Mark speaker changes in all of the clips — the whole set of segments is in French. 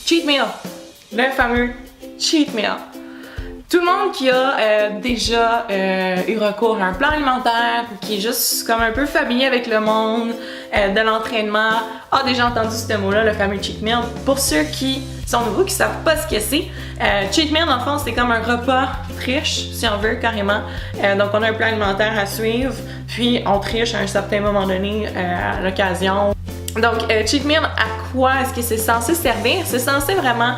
Speaker 1: Cheat meal, le fameux cheat meal. Tout le monde qui a déjà eu recours à un plan alimentaire ou qui est juste comme un peu familier avec le monde de l'entraînement a déjà entendu ce mot-là, le fameux cheat meal. Pour ceux qui sont nouveaux, qui savent pas ce que c'est, cheat meal dans le fond c'est comme un repas triche, si on veut carrément. Donc on a un plan alimentaire à suivre, puis on triche à un certain moment donné à l'occasion. Donc, cheat meal, à quoi est-ce que c'est censé servir? C'est censé vraiment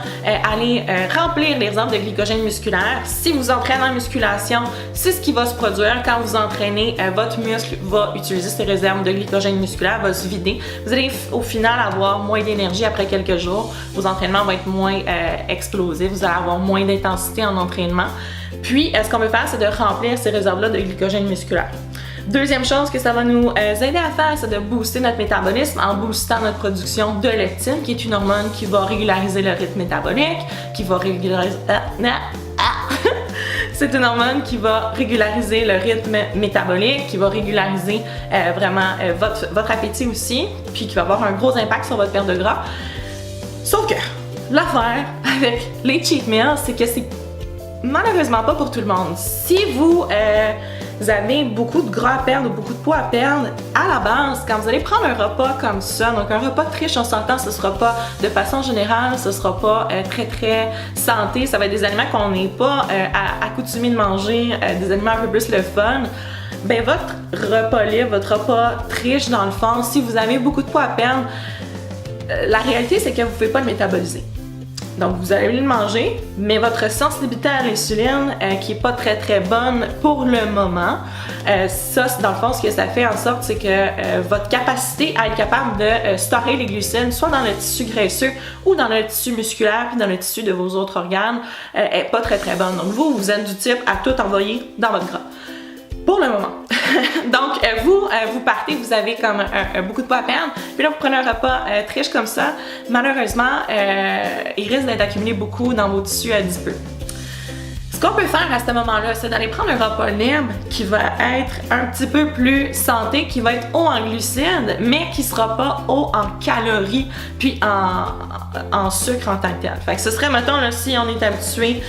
Speaker 1: aller remplir les réserves de glycogène musculaire. Si vous entraînez en musculation, c'est ce qui va se produire quand vous entraînez. Votre muscle va utiliser ses réserves de glycogène musculaire, va se vider. Vous allez au final avoir moins d'énergie après quelques jours. Vos entraînements vont être moins explosifs. Vous allez avoir moins d'intensité en entraînement. Puis, ce qu'on veut faire, c'est de remplir ces réserves-là de glycogène musculaire. Deuxième chose que ça va nous aider à faire, c'est de booster notre métabolisme en boostant notre production de leptine, qui est une hormone qui va régulariser le rythme métabolique, qui va régulariser... C'est une hormone qui va régulariser le rythme métabolique, qui va régulariser vraiment votre appétit aussi, puis qui va avoir un gros impact sur votre perte de gras. Sauf que l'affaire avec les cheat meals, c'est que c'est malheureusement pas pour tout le monde. Si vous avez beaucoup de gras à perdre ou beaucoup de poids à perdre, à la base, quand vous allez prendre un repas comme ça, donc un repas triche, on s'entend, ce sera pas de façon générale, ce sera pas très santé, ça va être des aliments qu'on n'est pas accoutumé de manger, des aliments un peu plus le fun. Ben votre repas libre, votre repas triche dans le fond, si vous avez beaucoup de poids à perdre, la réalité c'est que vous ne pouvez pas le métaboliser. Donc vous allez le manger, mais votre sensibilité à l'insuline qui est pas très bonne pour le moment, ça dans le fond ce que ça fait en sorte c'est que votre capacité à être capable de stocker les glucides soit dans le tissu graisseux ou dans le tissu musculaire puis dans le tissu de vos autres organes est pas très bonne. Donc vous êtes du type à tout envoyer dans votre gras. Pour le moment. Donc, vous partez, vous avez comme beaucoup de poids à perdre, puis là, vous prenez un repas triche comme ça. Malheureusement, il risque d'être accumulé beaucoup dans vos tissus adipeux. Ce qu'on peut faire à ce moment-là, c'est d'aller prendre un repas libre qui va être un petit peu plus santé, qui va être haut en glucides, mais qui sera pas haut en calories, puis en sucre en tant que tel. Fait que ce serait, mettons, là, si on est habitué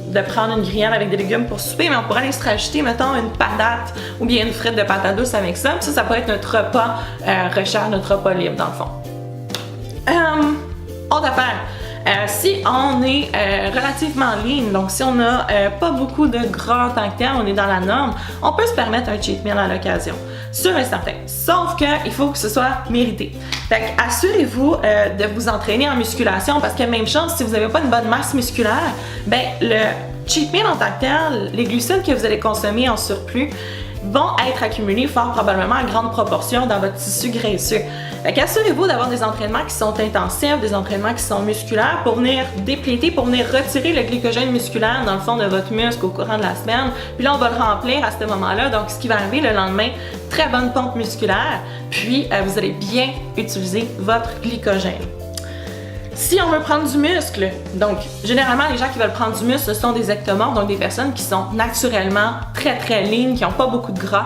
Speaker 1: de prendre une grillade avec des légumes pour souper, mais on pourrait aller se rajouter, mettons, une patate ou bien une frite de patate douce avec ça. Puis ça pourrait être notre repas recharge, notre repas libre, dans le fond. Autre affaire. Si on est relativement lean, donc si on n'a pas beaucoup de gras en tant que tel, on est dans la norme, on peut se permettre un cheat meal à l'occasion. Sûr et certain. Sauf qu'il faut que ce soit mérité. Fait assurez-vous de vous entraîner en musculation parce que même chose, si vous n'avez pas une bonne masse musculaire, ben le cheat meal en tant que tel, les glucides que vous allez consommer en surplus vont être accumulés fort probablement à grande proportion dans votre tissu graisseux. Fait qu'assurez-vous d'avoir des entraînements qui sont intensifs, des entraînements qui sont musculaires pour venir dépléter, pour venir retirer le glycogène musculaire dans le fond de votre muscle au courant de la semaine. Puis là, on va le remplir à ce moment-là. Donc, ce qui va arriver le lendemain, très bonne pompe musculaire. Puis, vous allez bien utiliser votre glycogène. Si on veut prendre du muscle, donc généralement les gens qui veulent prendre du muscle, ce sont des ectomorphes, donc des personnes qui sont naturellement très lean, qui n'ont pas beaucoup de gras.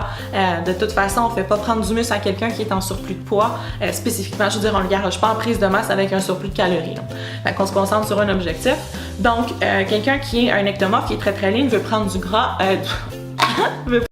Speaker 1: De toute façon, on ne fait pas prendre du muscle à quelqu'un qui est en surplus de poids. Spécifiquement, je veux dire, on ne le garage pas en prise de masse avec un surplus de calories. Fait qu'on se concentre sur un objectif. Donc, quelqu'un qui est un ectomorphe, qui est très lean, veut prendre du gras,